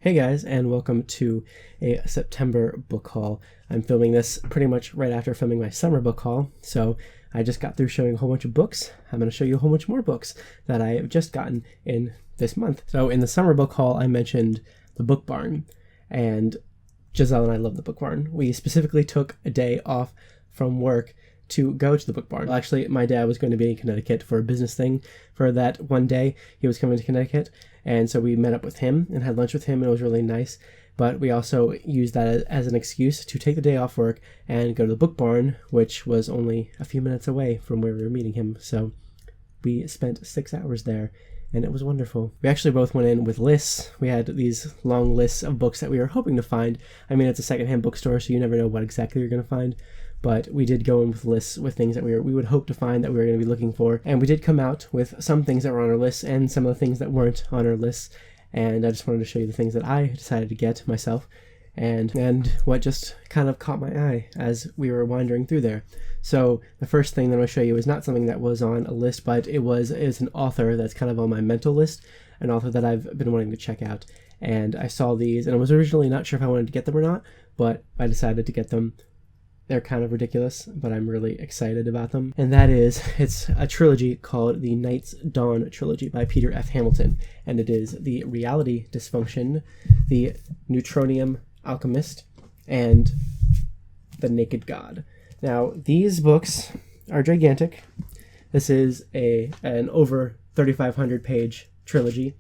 Hey guys, and welcome to a September book haul. I'm filming this pretty much right after filming my summer book haul, so I just got through showing a whole bunch of books. I'm going to show you a whole bunch more books that I have just gotten in this month. So in the summer book haul, I mentioned the Book Barn, and Giselle and I love the Book Barn. We specifically took a day off from work to go to the Book Barn. Well, actually, my dad was going to be in Connecticut for a business thing for that one day. He was coming to Connecticut, and so we met up with him and had lunch with him, and it was really nice. But we also used that as an excuse to take the day off work and go to the Book Barn, which was only a few minutes away from where we were meeting him. So we spent 6 hours there, and it was wonderful. We actually both went in with lists. We had these long lists of books that we were hoping to find. I mean, it's a secondhand bookstore, so you never know what exactly you're going to find. But we did go in with lists with things that we would hope to find that we were going to be looking for. And we did come out with some things that were on our list and some of the things that weren't on our lists. And I just wanted to show you the things that I decided to get myself and what just kind of caught my eye as we were wandering through there. So the first thing that I'm going to show you is not something that was on a list, but it's an author that's kind of on my mental list, an author that I've been wanting to check out. And I saw these, and I was originally not sure if I wanted to get them or not, but I decided to get them. They're kind of ridiculous, but I'm really excited about them. And it's a trilogy called the Night's Dawn Trilogy by Peter F. Hamilton. And it is the Reality Dysfunction, the Neutronium Alchemist, and the Naked God. Now, these books are gigantic. This is an over 3,500 page trilogy,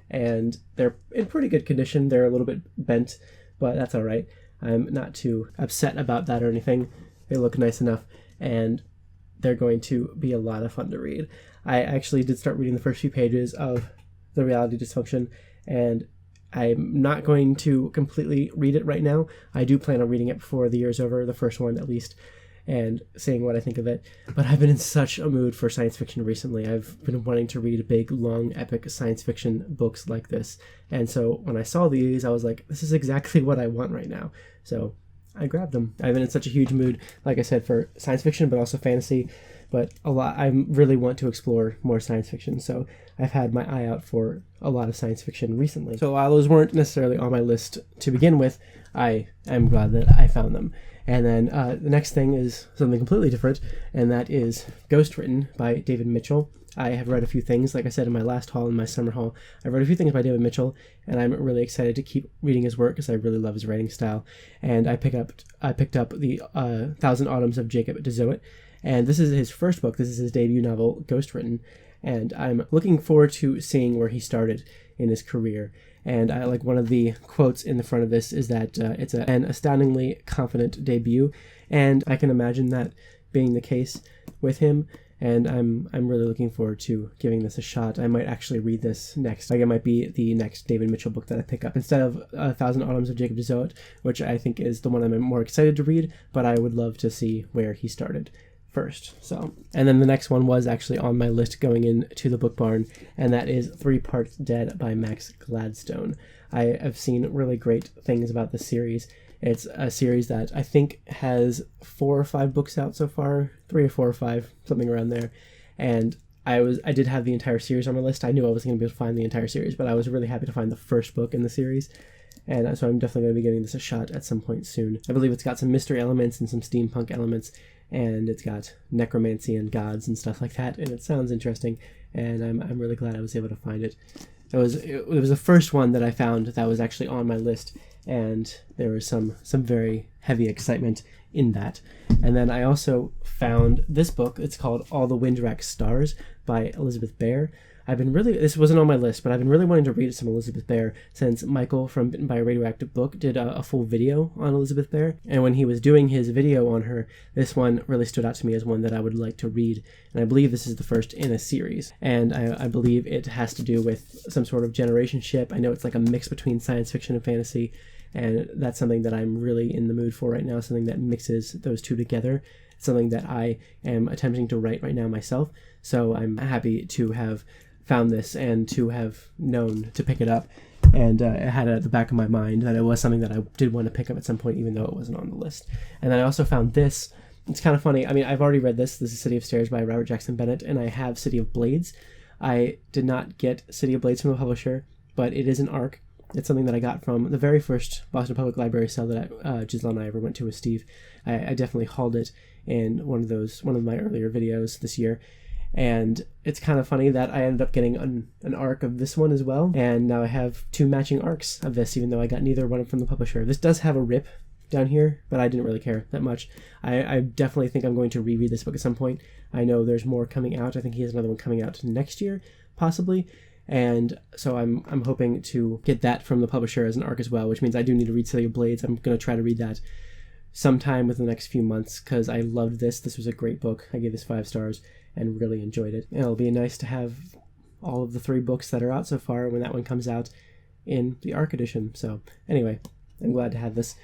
and they're in pretty good condition. They're a little bit bent, but that's all right. I'm not too upset about that or anything. They look nice enough, and they're going to be a lot of fun to read. I actually did start reading the first few pages of The Reality Dysfunction, and I'm not going to completely read it right now. I do plan on reading it before the year's over, the first one at least, and seeing what I think of it. But I've been in such a mood for science fiction recently. I've been wanting to read big, long, epic science fiction books like this. And so when I saw these, I was like, this is exactly what I want right now. So I grabbed them. I've been in such a huge mood, like I said, for science fiction, but also fantasy. But I really want to explore more science fiction. So I've had my eye out for a lot of science fiction recently. So while those weren't necessarily on my list to begin with, I am glad that I found them. And then the next thing is something completely different, and that is Ghostwritten by David Mitchell. I have read a few things, like I said in my last haul, in my summer haul. I've read a few things by David Mitchell, and I'm really excited to keep reading his work because I really love his writing style. And I picked up the 1,000 Autumns of Jacob de Zoet, and this is his first book. This is his debut novel, Ghostwritten, and I'm looking forward to seeing where he started in his career. And I like one of the quotes in the front of this is that it's an astoundingly confident debut, and I can imagine that being the case with him. And I'm really looking forward to giving this a shot. I might actually read this next. Like, it might be the next David Mitchell book that I pick up instead of 1,000 Autumns of Jacob de Zoet, which I think is the one I'm more excited to read. But I would love to see where he started first. And then the next one was actually on my list going into the Book Barn, and that is 3 Parts Dead by Max Gladstone. I have seen really great things about this series. It's a series that I think has 4 or 5 books out so far, 3 or 4 or 5, something around there. And I did have the entire series on my list. I knew I wasn't going to be able to find the entire series, but I was really happy to find the first book in the series. And so I'm definitely going to be giving this a shot at some point soon. I believe it's got some mystery elements and some steampunk elements, and it's got necromancy and gods and stuff like that, and it sounds interesting, and I'm really glad I was able to find it. It was the first one that I found that was actually on my list, and there was some very heavy excitement in that. And then I also found this book. It's called All the Windwrack Stars by Elizabeth Bear. This wasn't on my list, but I've been really wanting to read some Elizabeth Bear since Michael from Bitten by a Radioactive Book did a full video on Elizabeth Bear. And when he was doing his video on her, this one really stood out to me as one that I would like to read. And I believe this is the first in a series. And I believe it has to do with some sort of generation ship. I know it's like a mix between science fiction and fantasy. And that's something that I'm really in the mood for right now, something that mixes those two together. Something that I am attempting to write right now myself. So I'm happy to have found this and to have known to pick it up, and I had it at the back of my mind that it was something that I did want to pick up at some point, even though it wasn't on the list. And then I also found this. It's kind of funny. I mean, I've already read this. This is City of Stairs by Robert Jackson Bennett, and I have City of Blades. I did not get City of Blades from the publisher, but it is an ARC, It's something that I got from the very first Boston Public Library sale that Giselle and I ever went to with Steve. I definitely hauled it in one of my earlier videos this year. And it's kind of funny that I ended up getting an arc of this one as well. And now I have 2 matching arcs of this, even though I got neither one from the publisher. This does have a rip down here, but I didn't really care that much. I definitely think I'm going to reread this book at some point. I know there's more coming out. I think he has another one coming out next year, possibly. And so I'm hoping to get that from the publisher as an arc as well, which means I do need to read City of Blades. I'm going to try to read that sometime within the next few months because I loved this. This was a great book. I gave this 5 stars and really enjoyed it. And it'll be nice to have all of the 3 books that are out so far when that one comes out in the ARC edition. So anyway, I'm glad to have this,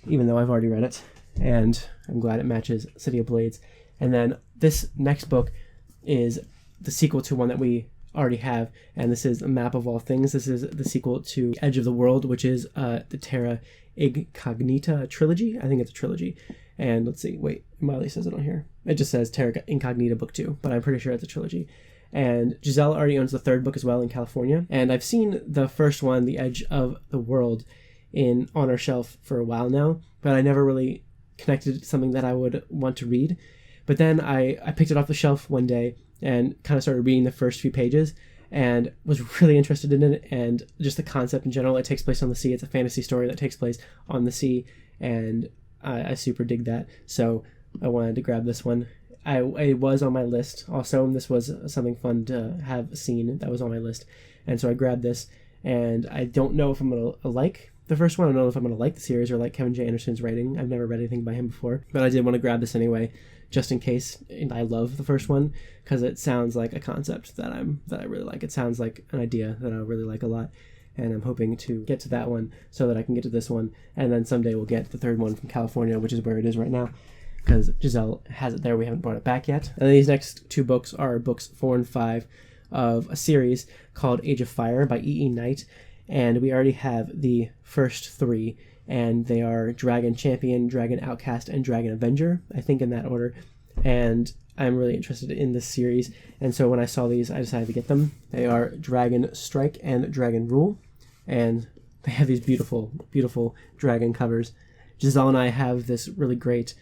even though I've already read it, and I'm glad it matches City of Blades. And then this next book is the sequel to one that we already have, and this is A Map of All Things. This is the sequel to Edge of the World, which is the Terra Incognita trilogy. I think it's a trilogy. And let's see, wait, Miley says it on here. It just says Terra Incognita Book 2, but I'm pretty sure it's a trilogy. And Giselle already owns the 3rd book as well in California. And I've seen the first one, The Edge of the World, on our shelf for a while now, but I never really connected it to something that I would want to read. But then I picked it off the shelf one day and kind of started reading the first few pages and was really interested in it, and just the concept in general. It takes place on the sea. It's a fantasy story that takes place on the sea, and I super dig that. So I wanted to grab this one. It was on my list also, and this was something fun to have seen that was on my list. And so I grabbed this, and I don't know if I'm going to like the first one. I don't know if I'm going to like the series or like Kevin J. Anderson's writing. I've never read anything by him before, but I did want to grab this anyway, just in case. And I love the first one because it sounds like a concept that I really like. It sounds like an idea that I really like a lot, and I'm hoping to get to that one so that I can get to this one, and then someday we'll get the 3rd one from California, which is where it is right now, because Giselle has it there. We haven't brought it back yet. And these next 2 books are books 4 and 5 of a series called Age of Fire by E.E. Knight, and we already have the first 3, and they are Dragon Champion, Dragon Outcast, and Dragon Avenger, I think in that order. And I'm really interested in this series, and so when I saw these, I decided to get them. They are Dragon Strike and Dragon Rule, and they have these beautiful, beautiful dragon covers. Giselle and I have this really great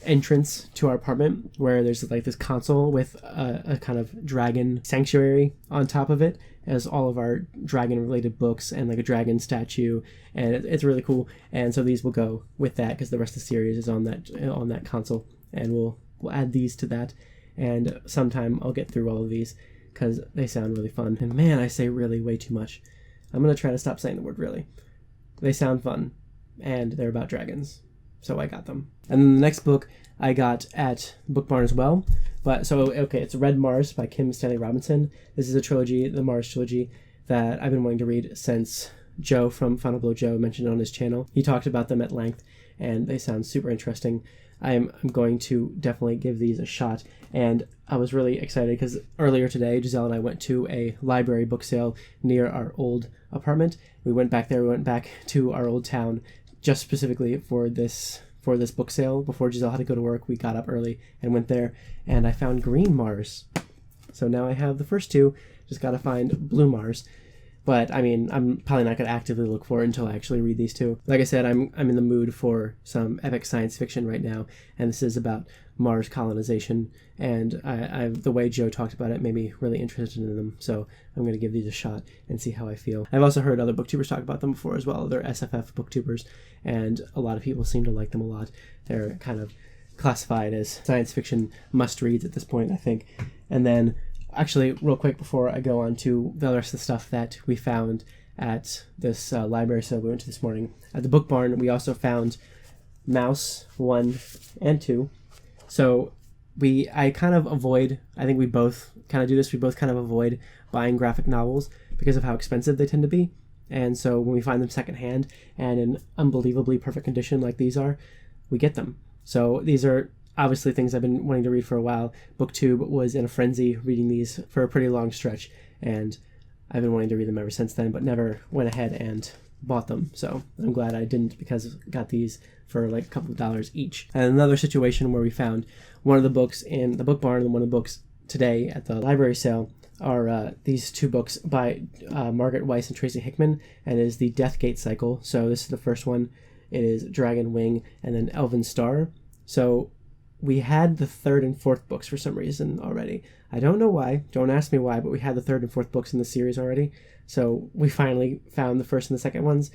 entrance to our apartment where there's like this console with a kind of dragon sanctuary on top of it, as all of our dragon related books and like a dragon statue, and it's really cool. And so these will go with that because the rest of the series is on that console, and we'll add these to that, and sometime I'll get through all of these because they sound really fun. And man, I say really way too much. I'm gonna try to stop saying the word really. They sound fun, and they're about dragons, so I got them. And then the next book I got at Book Barn as well. But so, okay, it's Red Mars by Kim Stanley Robinson. This is a trilogy, the Mars trilogy, that I've been wanting to read since Joe from Final Blow Joe mentioned it on his channel. He talked about them at length, and they sound super interesting. I'm going to definitely give these a shot. And I was really excited because earlier today, Giselle and I went to a library book sale near our old apartment. We went back there. We went back to our old town just specifically for this book sale. Before Giselle had to go to work, we got up early and went there, and I found Green Mars. So now I have the first 2. Just got to find Blue Mars. But I mean, I'm probably not going to actively look for it until I actually read these 2. Like I said, I'm in the mood for some epic science fiction right now, and this is about Mars colonization, and the way Joe talked about it made me really interested in them, so I'm going to give these a shot and see how I feel. I've also heard other booktubers talk about them before as well. They're SFF booktubers, and a lot of people seem to like them a lot. They're kind of classified as science fiction must-reads at this point, I think. And then actually, real quick before I go on to the rest of the stuff that we found at this library sale we went to this morning, at the Book Barn, we also found Mouse 1 and 2. So I kind of avoid, I think we both kind of do this, we both kind of avoid buying graphic novels because of how expensive they tend to be. And so when we find them secondhand and in unbelievably perfect condition like these are, we get them. So these are obviously things I've been wanting to read for a while. BookTube was in a frenzy reading these for a pretty long stretch, and I've been wanting to read them ever since then, but never went ahead and bought them. So I'm glad I didn't, because I got these for like a couple of dollars each. And another situation where we found one of the books in the Book Barn and one of the books today at the library sale are these two books by Margaret Weiss and Tracy Hickman, and it is the Deathgate cycle. So this is the first one. It is Dragon Wing and then Elven Star. So we had the third and fourth books for some reason already. I don't know why. Don't ask me why, but we had the third and fourth books in the series already. So we finally found the first and the second ones.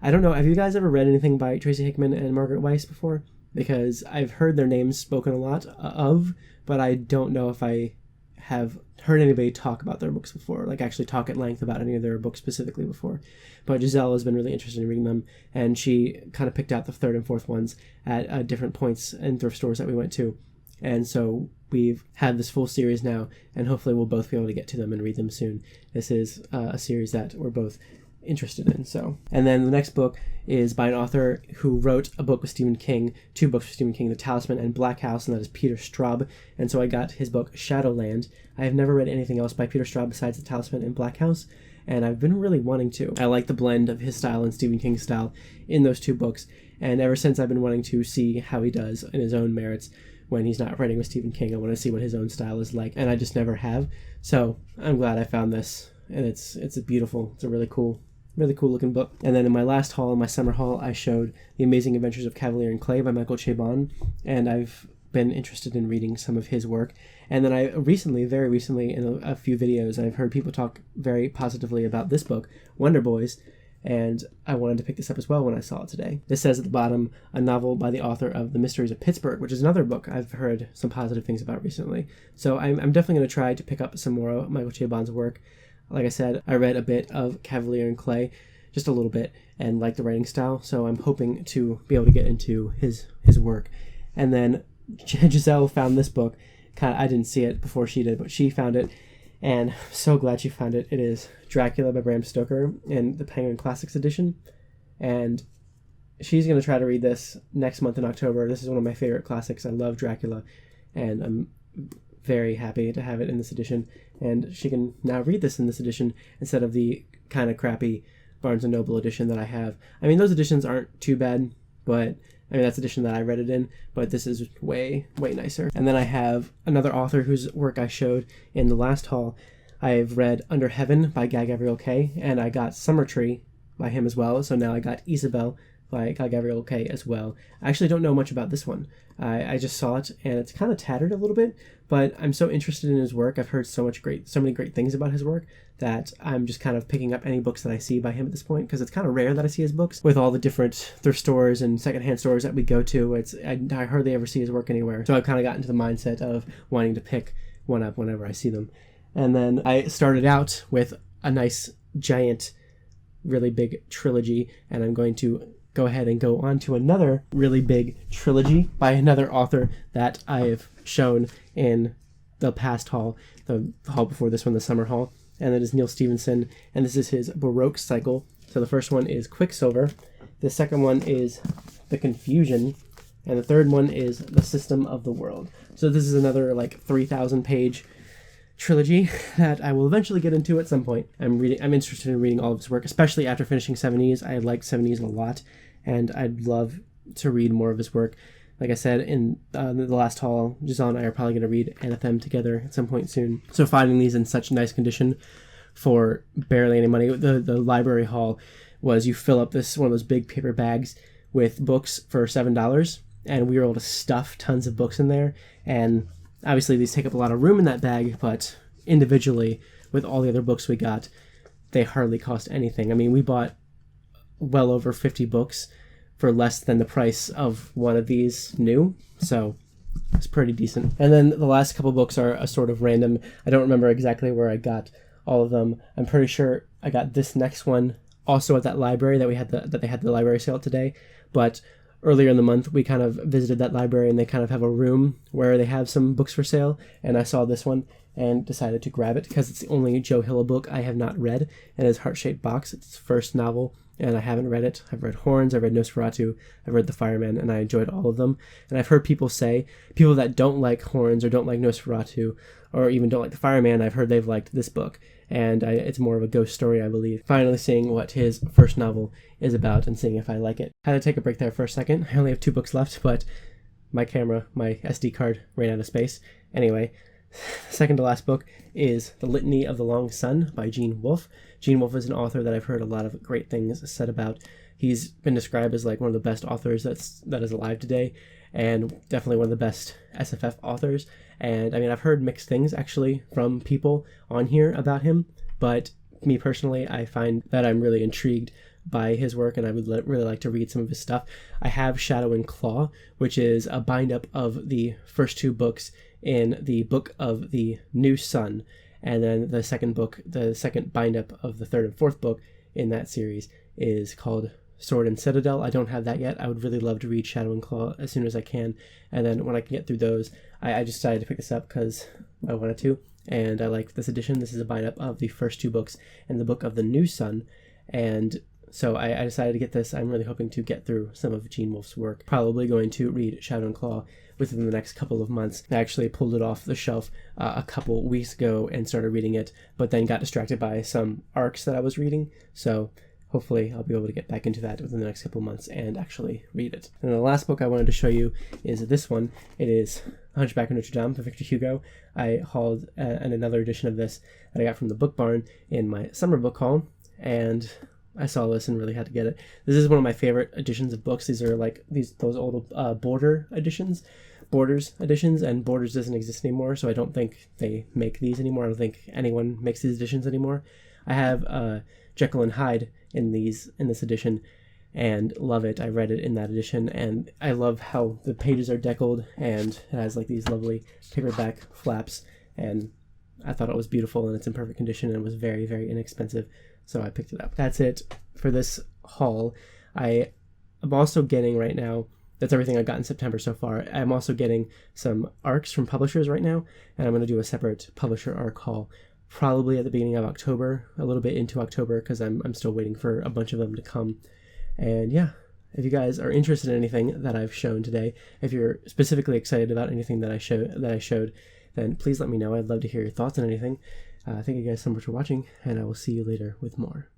I don't know. Have you guys ever read anything by Tracy Hickman and Margaret Weiss before? Because I've heard their names spoken a lot of, but I don't know if I have heard anybody talk about their books before, like actually talk at length about any of their books specifically before. But Giselle has been really interested in reading them, and she kind of picked out the third and fourth ones at different points in thrift stores that we went to. And so we've had this full series now, and hopefully we'll both be able to get to them and read them soon. This is a series that we're both interested in. So, and then the next book is by an author who wrote a book with Stephen King, two books with Stephen King, The Talisman and Black House, and that is Peter Straub. And so I got his book Shadowland. I have never read anything else by Peter Straub besides The Talisman and Black House, and I've been really wanting to. I like the blend of his style and Stephen King's style in those two books, and ever since I've been wanting to see how he does in his own merits when he's not writing with Stephen King. I want to see what his own style is like, and I just never have. So I'm glad I found this, and it's a beautiful, it's a really cool looking book. And then in my last haul, in my summer haul, I showed The Amazing Adventures of Cavalier and Clay by Michael Chabon, and I've been interested in reading some of his work. And then I very recently, in a few videos, I've heard people talk very positively about this book, Wonder Boys, and I wanted to pick this up as well when I saw it today. This says at the bottom, a novel by the author of The Mysteries of Pittsburgh, which is another book I've heard some positive things about recently. So I'm definitely going to try to pick up some more of Michael Chabon's work. Like I said, I read a bit of Cavalier and Clay, just a little bit, and like the writing style, so I'm hoping to be able to get into his work. And then Giselle found this book. I didn't see it before she did, but she found it, and I'm so glad she found it. It is Dracula by Bram Stoker in the Penguin Classics edition, and she's going to try to read this next month in October. This is one of my favorite classics. I love Dracula, and I'm very happy to have it in this edition, and she can now read this in this edition instead of the kind of crappy Barnes & Noble edition that I have. I mean, those editions aren't too bad, but I mean, that's the edition that I read it in, but this is way, way nicer. And then I have another author whose work I showed in the last haul. I've read Under Heaven by Gavriel K, and I got Summer Tree by him as well, so now I got Isabel by Gavriel K as well. I actually don't know much about this one. I just saw it, and it's kind of tattered a little bit, but I'm so interested in his work. I've heard so many great things about his work that I'm just kind of picking up any books that I see by him at this point, because it's kind of rare that I see his books with all the different thrift stores and secondhand stores that we go to. I hardly ever see his work anywhere, so I've kind of gotten into the mindset of wanting to pick one up whenever I see them. And then I started out with a nice, giant, really big trilogy, and I'm going to go ahead and go on to another really big trilogy by another author that I've shown in the past haul, the haul before this one, the summer haul, and that is Neil Stephenson, and this is his Baroque Cycle. So the first one is Quicksilver, the second one is The Confusion, and the third one is The System of the World. So this is another 3,000 page trilogy that I will eventually get into at some point. I'm interested in reading all of his work, especially after finishing 70s. I like 70s a lot, and I'd love to read more of his work. Like I said in the last haul, Giselle and I are probably going to read Anathem together at some point soon. So finding these in such nice condition for barely any money. The library haul was you fill up one of those big paper bags with books for $7, and we were able to stuff tons of books in there. And obviously these take up a lot of room in that bag, but individually with all the other books we got, they hardly cost anything. I mean, we bought well over 50 books for less than the price of one of these new, so it's pretty decent. And then the last couple books are a sort of random. I don't remember exactly where I got all of them. I'm pretty sure I got this next one also at that library that they had the library sale today, but earlier in the month we kind of visited that library, and they kind of have a room where they have some books for sale, and I saw this one and decided to grab it because it's the only Joe Hill book I have not read, and it's Heart-Shaped Box. It's his first novel, and I haven't read it. I've read Horns, I've read Nosferatu, I've read The Fireman, and I enjoyed all of them. And I've heard people that don't like Horns or don't like Nosferatu or even don't like The Fireman, I've heard they've liked this book. And it's more of a ghost story, I believe. Finally seeing what his first novel is about and seeing if I like it. Had to take a break there for a second. I only have 2 books left, but my SD card ran out of space. Anyway, second to last book is The Litany of the Long Sun by Gene Wolfe. Gene Wolfe is an author that I've heard a lot of great things said about. He's been described as like one of the best authors that is alive today, and definitely one of the best SFF authors. And I mean, I've heard mixed things actually from people on here about him, but me personally, I find that I'm really intrigued by his work, and I would really like to read some of his stuff. I have Shadow and Claw, which is a bind-up of the first 2 books in the Book of the New Sun, and then the second book, the second bind-up of the 3rd and 4th book in that series is called Sword and Citadel. I don't have that yet. I would really love to read Shadow and Claw as soon as I can, and then when I can get through those, I just decided to pick this up because I wanted to, and I like this edition. This is a bind-up of the first 2 books in the Book of the New Sun, and so I decided to get this. I'm really hoping to get through some of Gene Wolfe's work. Probably going to read Shadow and Claw within the next couple of months. I actually pulled it off the shelf a couple weeks ago and started reading it, but then got distracted by some arcs that I was reading. So hopefully I'll be able to get back into that within the next couple of months and actually read it. And the last book I wanted to show you is this one. It is Hunchback of Notre Dame by Victor Hugo. I hauled another edition of this that I got from the Book Barn in my summer book haul, and I saw this and really had to get it. This is one of my favorite editions of books. These are like those old Borders editions, and Borders doesn't exist anymore, so I don't think they make these anymore. I don't think anyone makes these editions anymore. I have Jekyll and Hyde in this edition, and love it. I read it in that edition, and I love how the pages are deckled, and it has like these lovely paperback flaps, and I thought it was beautiful, and it's in perfect condition, and it was very, very inexpensive, so I picked it up. That's it for this haul. I am also getting right now, that's everything I got in September so far. I'm also getting some arcs from publishers right now, and I'm going to do a separate publisher arc haul probably at the beginning of October, a little bit into October, because I'm still waiting for a bunch of them to come. And yeah, if you guys are interested in anything that I've shown today, if you're specifically excited about anything that I showed, then please let me know. I'd love to hear your thoughts on anything. Thank you guys so much for watching, and I will see you later with more.